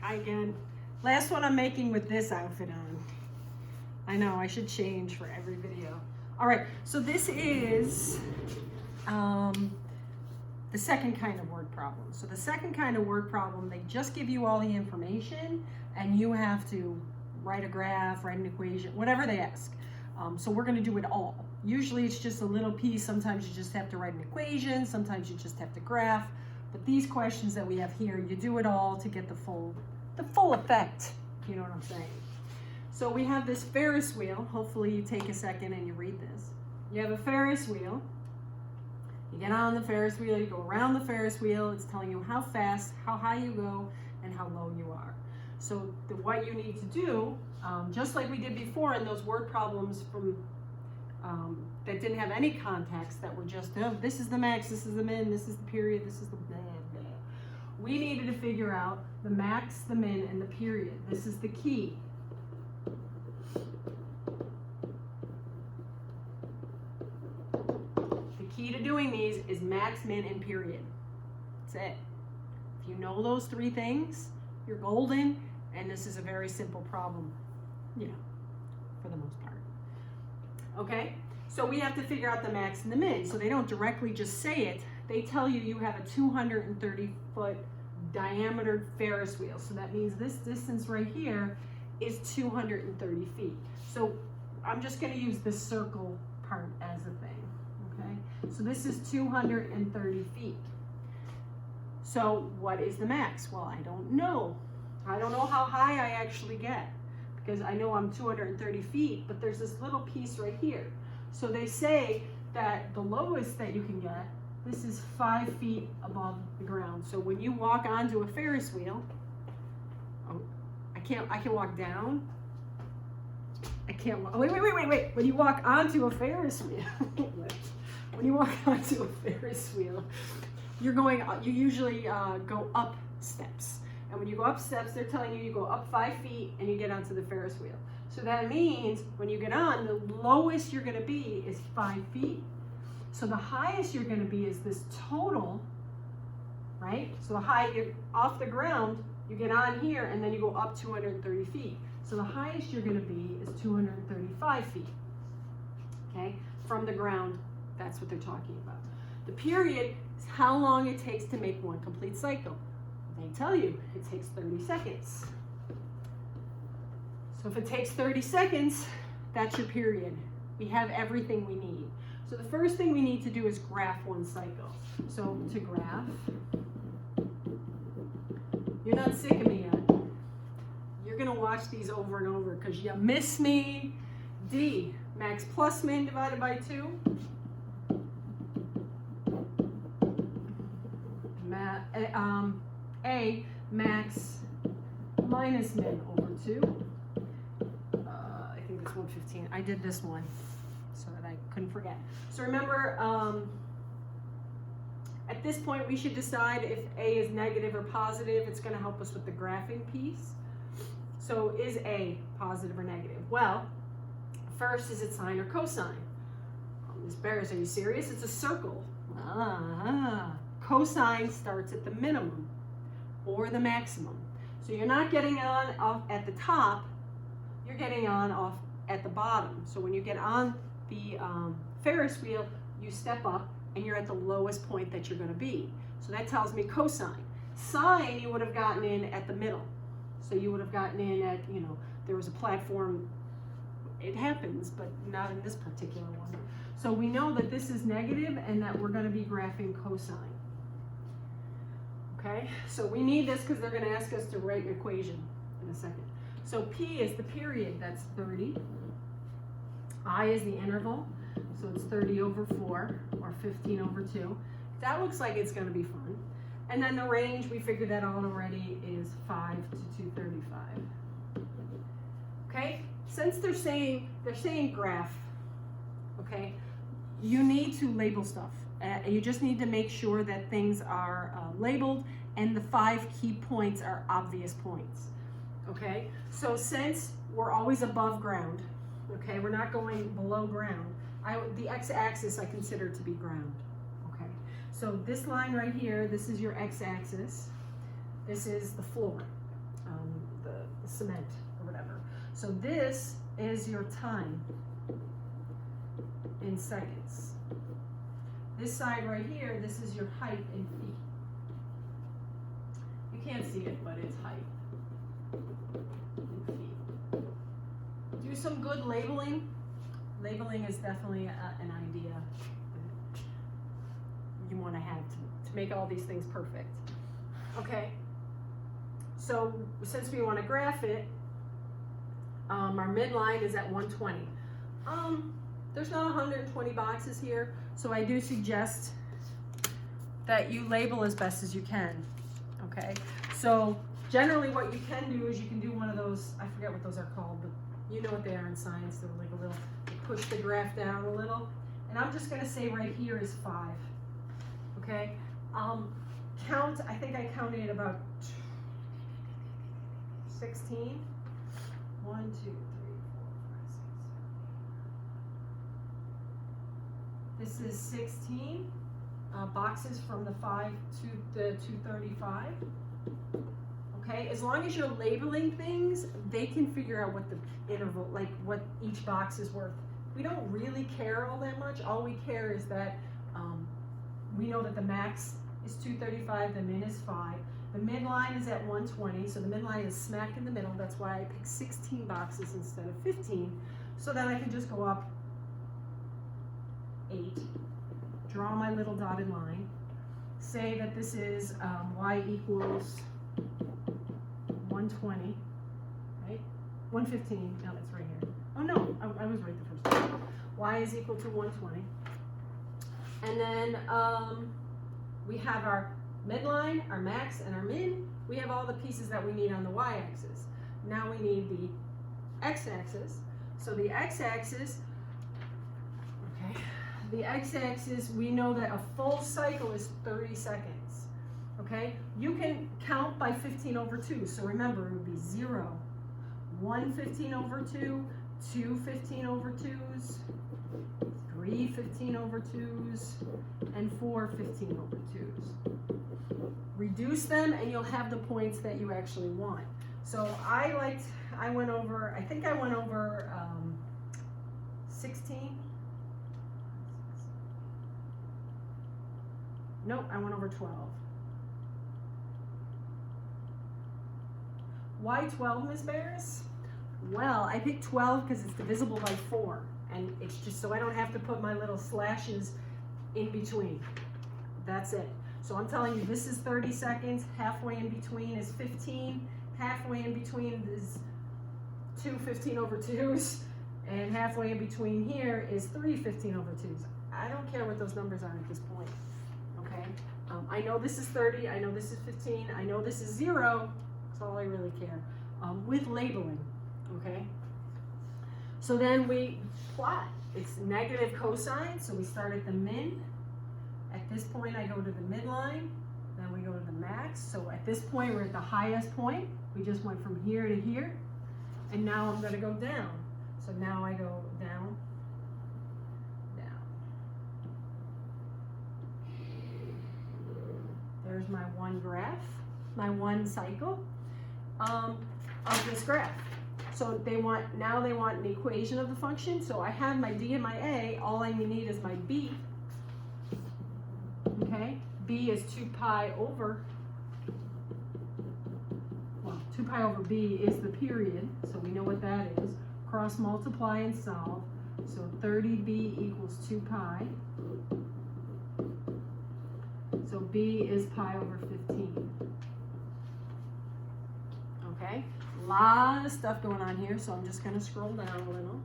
Hi again. Last one I'm making with this outfit on. I know, I should change for every video. All right, so this is the second kind of word problem. So the second kind of word problem, they just give you all the information and you have to write a graph, write an equation, whatever they ask. So we're gonna do it all. Usually it's just a little piece. Sometimes you just have to write an equation. Sometimes you just have to graph. But these questions that we have here, you do it all to get the full effect. You know what I'm saying? So we have this Ferris wheel. Hopefully you take a second and you read this. You have a Ferris wheel. You get on the Ferris wheel, you go around the Ferris wheel. It's telling you how fast, how high you go, and how low you are. So what you need to do, just like we did before in those word problems from that didn't have any context, that were just, oh, this is the max, this is the min, this is the period, this is the blah, blah. We needed to figure out the max, the min, and the period. This is the key. The key to doing these is max, min, and period. That's it. If you know those three things, you're golden, and this is a very simple problem, you know, for the most part. Okay, so we have to figure out the max and the min. So they don't directly just say it. They tell you you have a 230-foot diameter Ferris wheel. So that means this distance right here is 230 feet. So I'm just going to use this circle part as a thing. Okay, so this is 230 feet. So what is the max? Well, I don't know. I don't know how high I actually get, because I know I'm 230 feet, but there's this little piece right here. So they say that the lowest that you can get, this is 5 feet above the ground. So when you walk onto a Ferris wheel, I can walk down. I can't walk, wait. When you walk onto a Ferris wheel, when you walk onto a Ferris wheel, you usually go up steps. And when you go up steps, they're telling you go up 5 feet and you get onto the Ferris wheel. So that means when you get on, the lowest you're going to be is 5 feet. So the highest you're going to be is this total, right? So the height, you're off the ground, you get on here, and then you go up 230 feet. So the highest you're going to be is 235 feet, okay? From the ground, that's what they're talking about. The period is how long it takes to make one complete cycle. They tell you it takes 30 seconds. So if it takes 30 seconds, that's your period. We have everything we need. So the first thing we need to do is graph one cycle. So to graph, you're not sick of me yet. You're gonna watch these over and over because you miss me. D, max plus min divided by 2. A, max minus min over 2. I think it's 115. I did this one so that I couldn't forget. So remember, at this point we should decide if A is negative or positive. It's going to help us with the graphing piece. So is A positive or negative? Well, first, is it sine or cosine? Ms. Bears, are you serious? It's a circle. Cosine starts at the minimum or the maximum. So you're not getting on off at the top, you're getting on off at the bottom. So when you get on the Ferris wheel, you step up and you're at the lowest point that you're going to be. So that tells me cosine. Sine, you would have gotten in at the middle. So you would have gotten in at, you know, there was a platform. It happens, but not in this particular one. So we know that this is negative and that we're going to be graphing cosine. Okay, so we need this because they're going to ask us to write an equation in a second. So P is the period, that's 30. I is the interval, so it's 30 over 4 or 15 over 2. That looks like it's going to be fun. And then the range, we figured that out already, is 5 to 235. Okay, since they're saying graph, okay, you need to label stuff. You just need to make sure that things are labeled and the 5 key points are obvious points. Okay, so since we're always above ground, okay, we're not going below ground, the x-axis I consider to be ground. Okay, so this line right here, this is your x-axis. This is the floor. cement or whatever. So this is your time in seconds. This side right here, this is your height in feet. You can't see it, but it's height in feet. Do some good labeling. Labeling is definitely an idea that you want to have to make all these things perfect. Okay, so since we want to graph it, our midline is at 120. There's not 120 boxes here, so I do suggest that you label as best as you can. Okay, so generally what you can do is you can do one of those, I forget what those are called, but you know what they are in science. They're like a little, you push the graph down a little, and I'm just going to say right here is 5. Okay, count, I think I counted about 16. 1, 2, 3, 4, 5, 6, 7, 8. This is 16 boxes from the 5 to the 235. Okay, as long as you're labeling things, they can figure out what the interval, like what each box is worth. We don't really care all that much. All we care is that we know that the max is 235, the min is 5. The midline is at 120, so the midline is smack in the middle. That's why I picked 16 boxes instead of 15, so that I can just go up 8, draw my little dotted line, say that this is y equals 120, right? 115, no, that's right here. Oh no, I was right the first time. Y is equal to 120. And then we have our midline, our max, and our min. We have all the pieces that we need on the y-axis. Now we need the x-axis. So the x-axis, okay, the x-axis, we know that a full cycle is 30 seconds. Okay, you can count by 15 over 2. So remember, it would be 0, 1 15 over 2, 2 15 over 2s, 3 15 over 2s, and 4 15 over 2s. Reduce them and you'll have the points that you actually want. So I went over 16. Nope, I went over 12. Why 12, Ms. Barris? Well, I picked 12 because it's divisible by 4. And it's just so I don't have to put my little slashes in between. That's it. So I'm telling you, this is 30 seconds. Halfway in between is 15. Halfway in between is 2 15 over 2s. And halfway in between here is 3 15 over 2s. I don't care what those numbers are at this point. Okay? I know this is 30. I know this is 15. I know this is 0. That's all I really care. With labeling. Okay? So then we plot. It's negative cosine, so we start at the min. At this point, I go to the midline. Then we go to the max. So at this point, we're at the highest point. We just went from here to here. And now I'm going to go down. So now I go down, down. There's my one graph, my one cycle of this graph. So now they want an equation of the function. So I have my D and my A. All I need is my B. Okay, B is 2 pi over, well, 2 pi over B is the period. So we know what that is. Cross multiply and solve. So 30B equals 2 pi. So B is pi over 15. Okay, a lot of stuff going on here, so I'm just going to scroll down a little.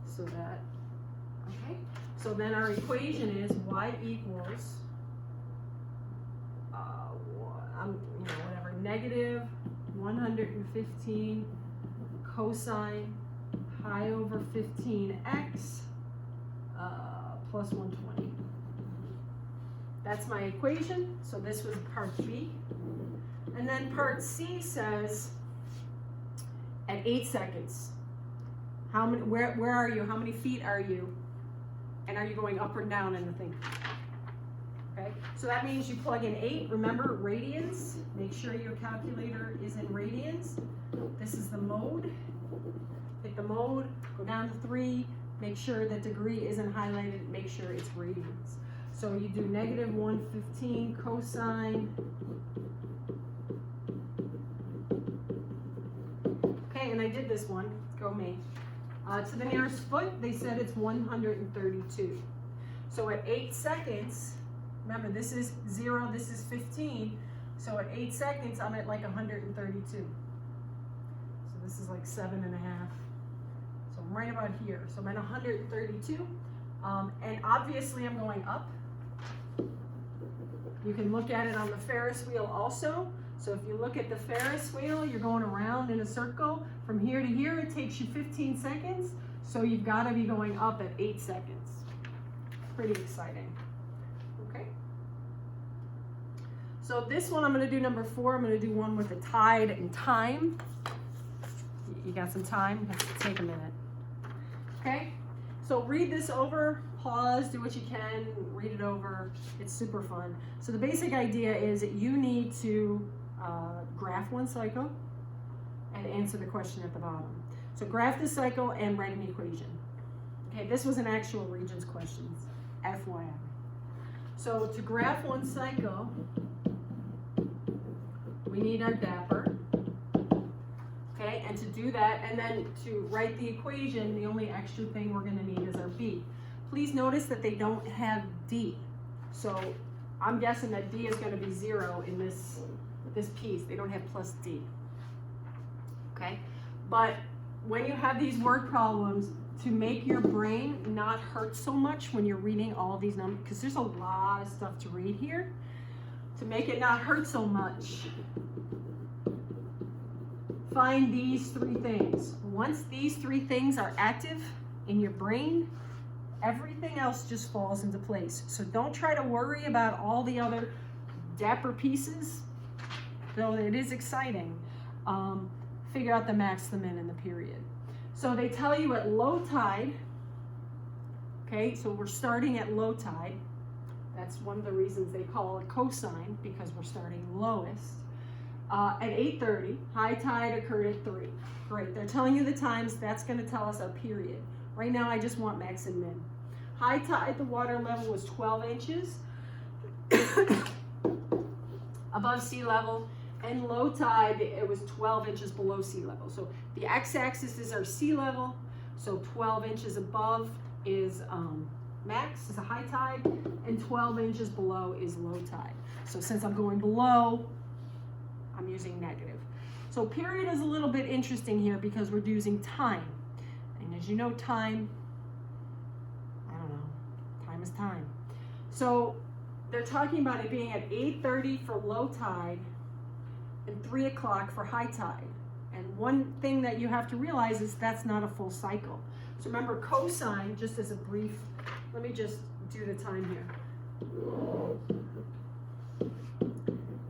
So that, okay. So then our equation is y equals, whatever, negative 115 cosine pi over 15x plus 120. That's my equation. So this was part B. And then part C says at 8 seconds, how many, where are you? How many feet are you? And are you going up or down in the thing? Okay, So that means you plug in 8, remember radians, make sure your calculator is in radians. This is the mode. Hit the mode, go down to 3, make sure that degree isn't highlighted, make sure it's radians. So you do negative 115 cosine. Okay, and I did this one, go me. To the nearest foot, they said it's 132. So at 8 seconds, remember this is 0, this is 15. So at 8 seconds, I'm at like 132. So this is like 7.5. So I'm right about here. So I'm at 132. And obviously I'm going up. You can look at it on the Ferris wheel also. So if you look at the Ferris wheel, you're going around in a circle. From here to here, it takes you 15 seconds. So you've got to be going up at 8 seconds. Pretty exciting. Okay. So this one, I'm going to do number 4. I'm going to do one with the tide and time. You got some time? Let's take a minute. Okay. So read this over, pause, do what you can, read it over. It's super fun. So the basic idea is that you need to graph one cycle and answer the question at the bottom. So graph the cycle and write an equation. Okay, this was an actual Regents questions, FYI. So to graph one cycle, we need our dapper. Okay, and to do that, and then to write the equation, the only extra thing we're going to need is our B. Please notice that they don't have D. So I'm guessing that D is going to be 0 in this piece. They don't have plus D. Okay, but when you have these word problems, to make your brain not hurt so much when you're reading all these numbers, because there's a lot of stuff to read here, to make it not hurt so much, find these 3 things. Once these 3 things are active in your brain, everything else just falls into place. So don't try to worry about all the other dapper pieces, though it is exciting. Figure out the max, the min, and the period. So they tell you at low tide, okay, so we're starting at low tide. That's one of the reasons they call it cosine, because we're starting lowest. At 8:30, high tide occurred at 3. Great, they're telling you the times, that's gonna tell us our period. Right now I just want max and min. High tide, the water level was 12 inches above sea level, and low tide, it was 12 inches below sea level. So the x-axis is our sea level, so 12 inches above is max, is a high tide, and 12 inches below is low tide. So since I'm going below, I'm using negative. So period is a little bit interesting here because we're using time. And as you know, time, I don't know, time is time. So they're talking about it being at 8:30 for low tide and 3 o'clock for high tide. And one thing that you have to realize is that's not a full cycle. So remember, cosine, just as a brief, let me just do the time here.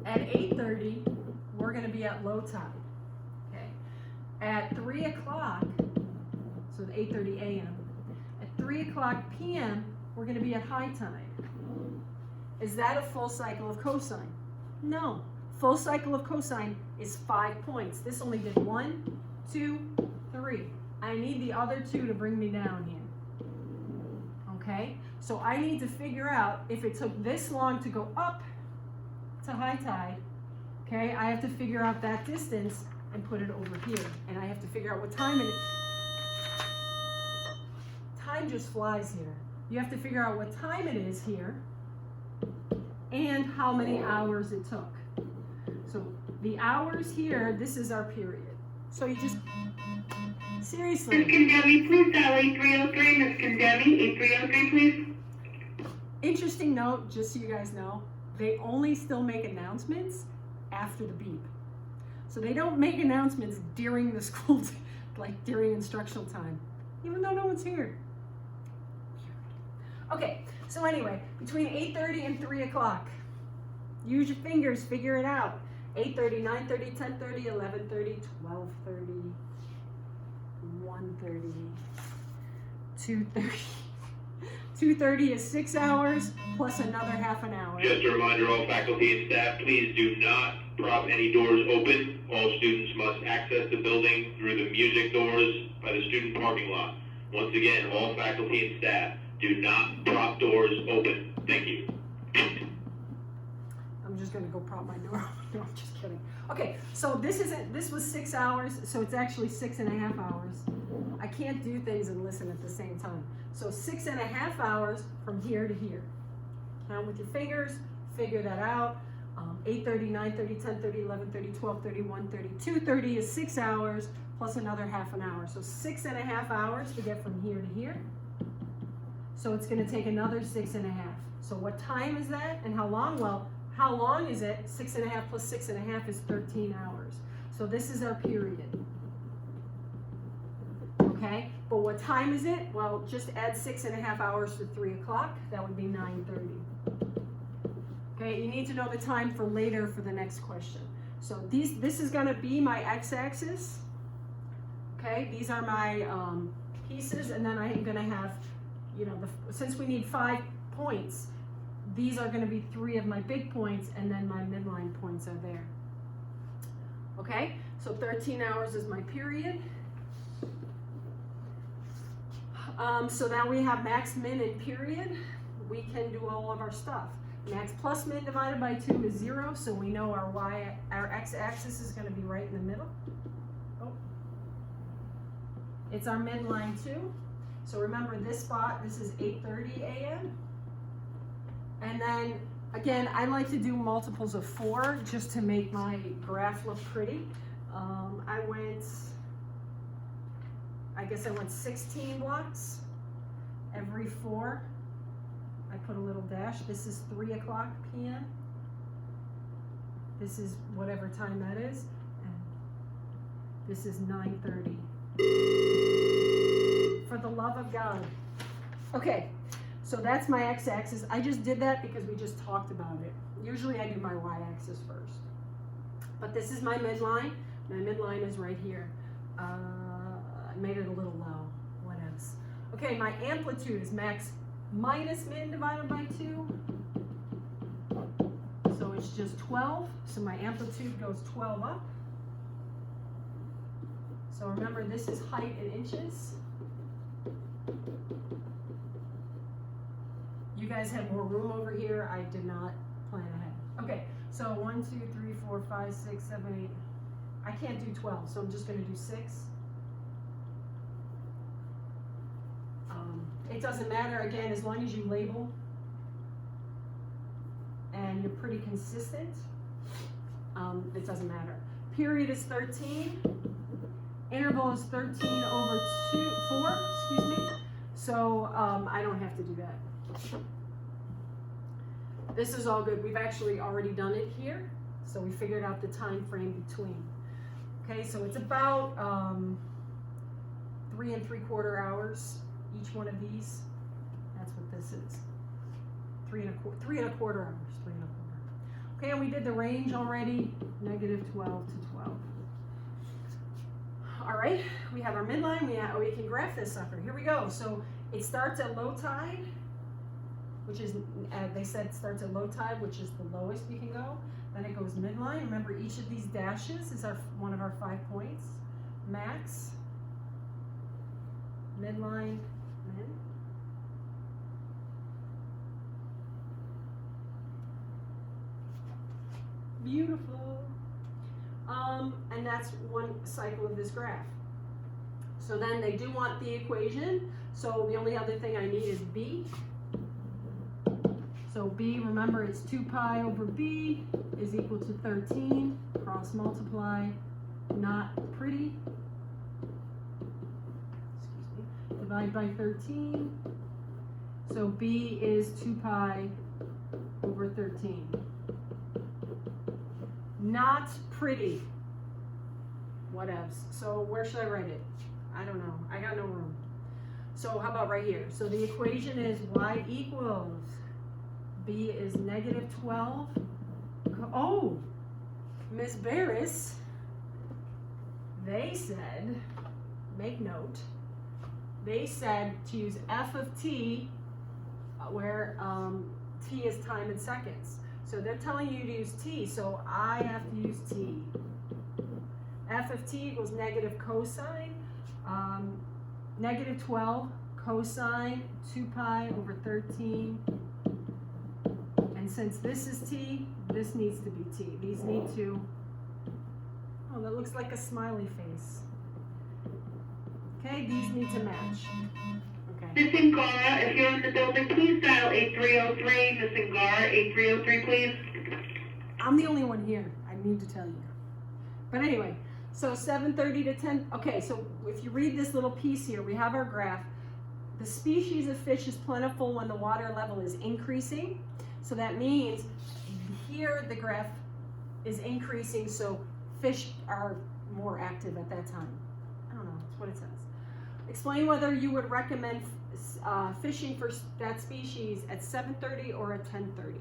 At 8:30, we're going to be at low tide. Okay. At 3 o'clock, so at 8:30 a.m., at 3 o'clock p.m., we're going to be at high tide. Is that a full cycle of cosine? No. Full cycle of cosine is 5 points. This only did 1, 2, 3. I need the other 2 to bring me down here. Okay? So I need to figure out if it took this long to go up to high tide. Okay? I have to figure out that distance and put it over here. And I have to figure out what time it is. Time just flies here. You have to figure out what time it is here and how many hours it took. So the hours here, this is our period. So you just, seriously. Ms. Condemi, please dial 8303. Ms. Condemi, 8303, please. Interesting note, just so you guys know, they only still make announcements after the beep. So they don't make announcements during the school, like during instructional time, even though no one's here. Okay, so anyway, between 8:30 and 3 o'clock, use your fingers, figure it out. 8:30, 9:30, 10:30, 11:30, 12:30, 1:30, 2:30, 2:30 is 6 hours plus another half an hour. Just a reminder, all faculty and staff, please do not prop any doors open. All students must access the building through the music doors by the student parking lot. Once again, all faculty and staff, do not prop doors open. Thank you. I'm just gonna go prop my door. No, I'm just kidding. Okay, so this was 6 hours, so it's actually 6.5 hours. I can't do things and listen at the same time. So 6.5 hours from here to here. Count with your fingers, figure that out. 8:30, 9:30, 10:30, 11:30, 12:30, 1:30, 2:30 is 6 hours plus another half an hour. So 6.5 hours to get from here to here. So it's gonna take another 6.5. So what time is that and how long? Well, how long is it? 6.5 plus 6.5 is 13 hours. So this is our period. Okay, but what time is it? Well, just add 6.5 hours to 3 o'clock. That would be 9:30. Okay, you need to know the time for later for the next question. So this is gonna be my x-axis. Okay, these are my pieces, and then I'm gonna have, you know, since we need 5 points, these are gonna be 3 of my big points, and then my midline points are there. Okay, so 13 hours is my period. So now we have max, min, and period. We can do all of our stuff. Max plus min divided by 2 is 0, so we know our x-axis is going to be right in the middle. Oh. It's our midline too. So remember this spot, this is 8:30 a.m. And then, again, I like to do multiples of 4 just to make my graph look pretty. I guess I went 16 blocks. Every 4, I put a little dash. This is 3 o'clock p.m. This is whatever time that is. And this is 9:30. For the love of God. Okay, so that's my x-axis. I just did that because we just talked about it. Usually I do my y-axis first. But this is my midline. My midline is right here. I made it a little low, what else? Okay, my amplitude is max minus min divided by 2. So it's just 12, so my amplitude goes 12 up. So remember, this is height in inches. You guys have more room over here. I did not plan ahead. Okay, so 1, 2, 3, 4, 5, 6, 7, 8. I can't do 12, so I'm just gonna do 6. It doesn't matter, again, as long as you label and you're pretty consistent, it doesn't matter. Period is 13. Interval is 13 over 4, excuse me. So I don't have to do that. This is all good. We've actually already done it here. So we figured out the time frame between. Okay, so it's about 3 3/4 hours. Each one of these, that's what this is. 3 1/4 hours, 3 1/4. Okay, and we did the range already, -12 to 12. All right, we have our midline, we can graph this sucker. Here we go. So it starts at low tide, which is, they said it starts at low tide, which is the lowest we can go. Then it goes midline. Remember, each of these dashes is one of our 5 points. Max, midline, min. Beautiful. And that's one cycle of this graph. So then they do want the equation. So the only other thing I need is b. So b, remember, it's 2 pi over b is equal to 13. Cross multiply, not pretty. Divide by 13. So b is 2 pi over 13. Not pretty. Whatevs. So where should I write it? I don't know. I got no room. So how about right here? So the equation is y equals b is -12. Oh, Ms. Barris, they said, make note, they said to use f of t where T is time in seconds. So they're telling you to use T, so I have to use T. F of T equals negative cosine, negative 12 cosine 2 pi over 13. And since this is T, this needs to be T. These need to, oh, that looks like a smiley face. Okay, these need to match. Okay. Miss Angara, if you're in the building, please dial 8303. Miss Angara, 8303, please. I'm the only one here, I need to tell you. But anyway, so 7:30 to 10, okay, so if you read this little piece here, we have our graph. The species of fish is plentiful when the water level is increasing. So that means here the graph is increasing, so fish are more active at that time. I don't know, that's what it says. Explain whether you would recommend fishing for that species at 7:30 or at 10:30.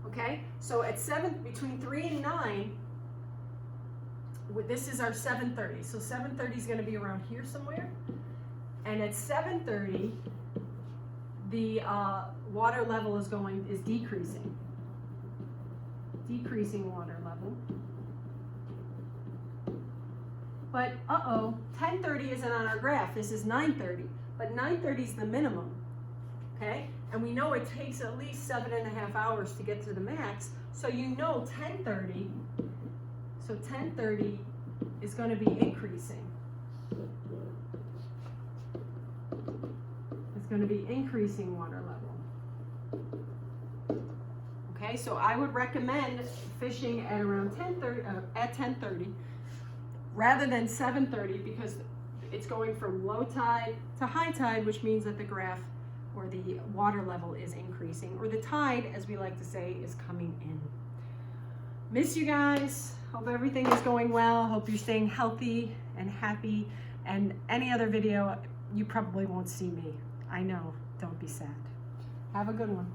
Okay, so at between 3 and 9, this is our 7:30. So 7:30 is going to be around here somewhere. And at 7:30, the water level is decreasing. Decreasing water level. But 10:30 isn't on our graph. This is 9:30. But 9:30 is the minimum. Okay? And we know it takes at least 7.5 hours to get to the max. So you know 10:30. So 10:30 is going to be increasing. It's going to be increasing water level. Okay, so I would recommend fishing at around 10:30 rather than 7:30 because it's going from low tide to high tide, which means that the graph or the water level is increasing, or the tide, as we like to say, is coming in. Miss you guys. Hope everything is going well. Hope you're staying healthy and happy. And any other video, you probably won't see me. I know. Don't be sad. Have a good one.